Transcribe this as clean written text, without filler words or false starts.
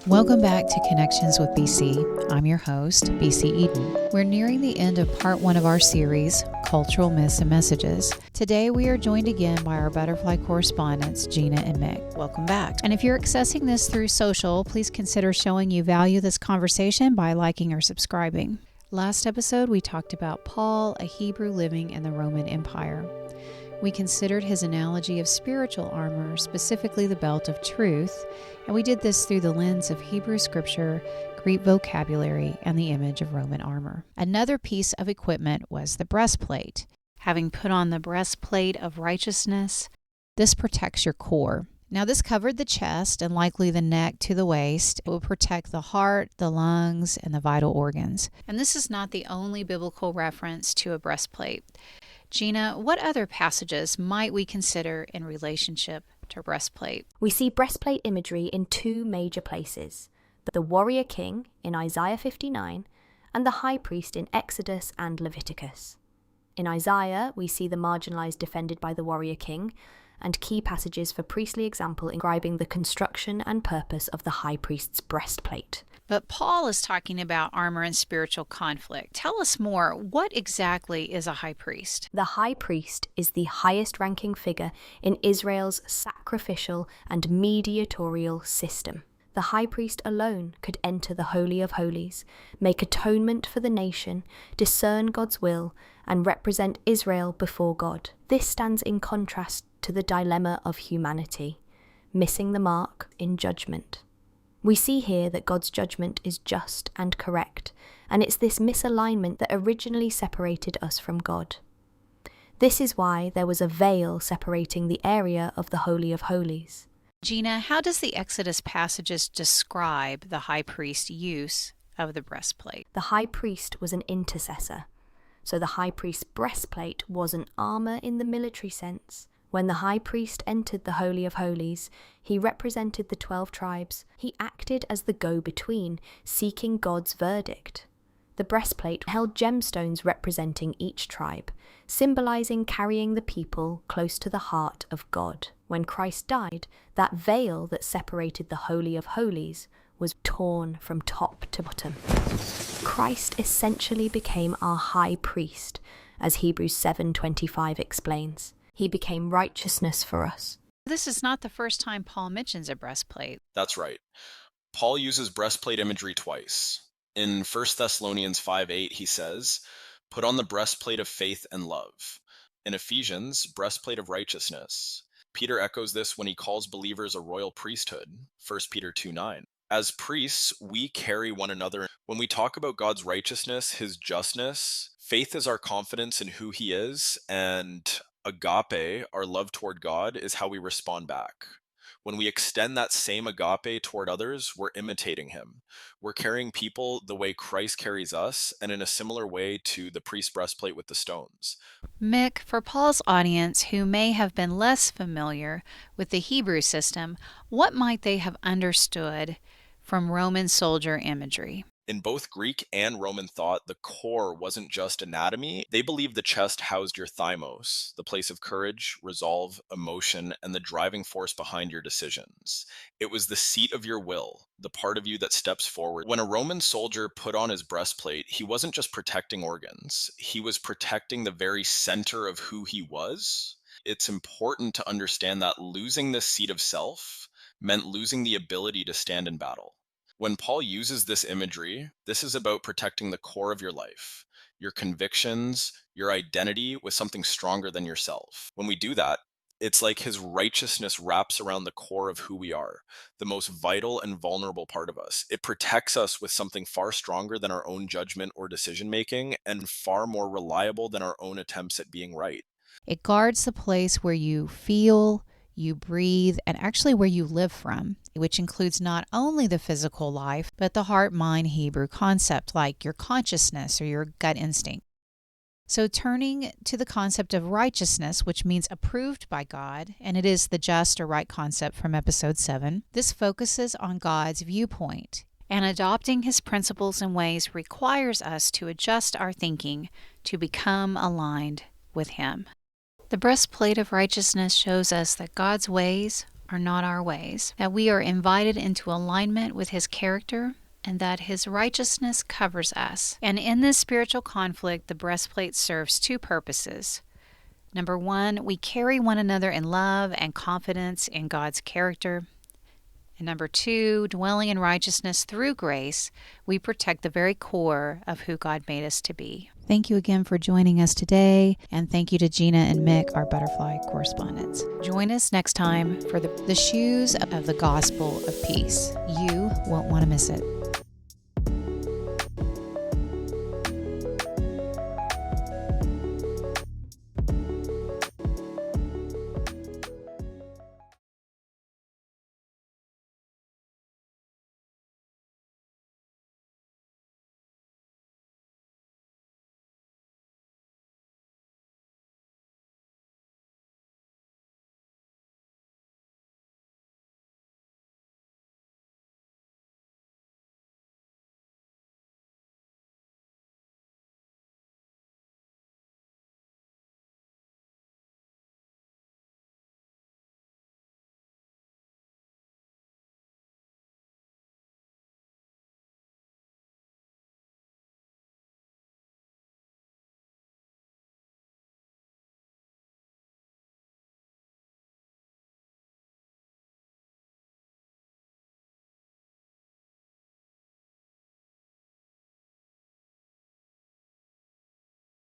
Welcome back to Connections with BC. I'm your host, BC Eden. We're nearing the end of part 1 of our series, Cultural Myths and Messages. Today we are joined again by our butterfly correspondents, Gina and Mick. Welcome back. And if you're accessing this through social, please consider showing you value this conversation by liking or subscribing. Last episode, we talked about Paul, a Hebrew living in the Roman Empire. We considered his analogy of spiritual armor, specifically the belt of truth, and we did this through the lens of Hebrew scripture, Greek vocabulary, and the image of Roman armor. Another piece of equipment was the breastplate. Having put on the breastplate of righteousness, this protects your core. Now, this covered the chest and likely the neck to the waist. It will protect the heart, the lungs, and the vital organs. And this is not the only biblical reference to a breastplate. Gina, what other passages might we consider in relationship to breastplate? We see breastplate imagery in two major places: the warrior king in Isaiah 59 and the high priest in Exodus and Leviticus. In Isaiah, we see the marginalized defended by the warrior king, and key passages for priestly example describing the construction and purpose of the high priest's breastplate. But Paul is talking about armor and spiritual conflict. Tell us more. What exactly is a high priest? The high priest is the highest ranking figure in Israel's sacrificial and mediatorial system. The high priest alone could enter the Holy of Holies, make atonement for the nation, discern God's will, and represent Israel before God. This stands in contrast to the dilemma of humanity, missing the mark in judgment. We see here that God's judgment is just and correct, and it's this misalignment that originally separated us from God. This is why there was a veil separating the area of the Holy of Holies. Gina, how does the Exodus passages describe the high priest's use of the breastplate? The high priest was an intercessor, so the high priest's breastplate wasn't armor in the military sense. When the high priest entered the Holy of Holies, he represented the 12 tribes. He acted as the go-between, seeking God's verdict. The breastplate held gemstones representing each tribe, symbolizing carrying the people close to the heart of God. When Christ died, that veil that separated the Holy of Holies was torn from top to bottom. Christ essentially became our high priest, as Hebrews 7:25 explains. He became righteousness for us. This is not the first time Paul mentions a breastplate. That's right. Paul uses breastplate imagery twice. In 1 Thessalonians 5:8, he says, "Put on the breastplate of faith and love." In Ephesians, breastplate of righteousness. Peter echoes this when he calls believers a royal priesthood, 1 Peter 2:9. As priests, we carry one another. When we talk about God's righteousness, his justness, faith is our confidence in who he is, and agape, our love toward God, is how we respond back. When we extend that same agape toward others, we're imitating him. We're carrying people the way Christ carries us, and in a similar way to the priest's breastplate with the stones. Mick, for Paul's audience who may have been less familiar with the Hebrew system, what might they have understood from Roman soldier imagery? In both Greek and Roman thought, the core wasn't just anatomy. They believed the chest housed your thymos, the place of courage, resolve, emotion, and the driving force behind your decisions. It was the seat of your will, the part of you that steps forward. When a Roman soldier put on his breastplate, he wasn't just protecting organs. He was protecting the very center of who he was. It's important to understand that losing this seat of self meant losing the ability to stand in battle. When Paul uses this imagery, this is about protecting the core of your life, your convictions, your identity with something stronger than yourself. When we do that, it's like his righteousness wraps around the core of who we are, the most vital and vulnerable part of us. It protects us with something far stronger than our own judgment or decision-making, and far more reliable than our own attempts at being right. It guards the place where you feel, you breathe, and actually where you live from, which includes not only the physical life, but the heart-mind Hebrew concept like your consciousness or your gut instinct. So turning to the concept of righteousness, which means approved by God, and it is the just or right concept from episode 7, this focuses on God's viewpoint, and adopting his principles and ways requires us to adjust our thinking to become aligned with him. The breastplate of righteousness shows us that God's ways are not our ways, that we are invited into alignment with His character, and that His righteousness covers us. And in this spiritual conflict, the breastplate serves two purposes. Number one, we carry one another in love and confidence in God's character. And number two, dwelling in righteousness through grace, we protect the very core of who God made us to be. Thank you again for joining us today, and thank you to Gina and Mick, our butterfly correspondents. Join us next time for the shoes of the gospel of peace. You won't want to miss it.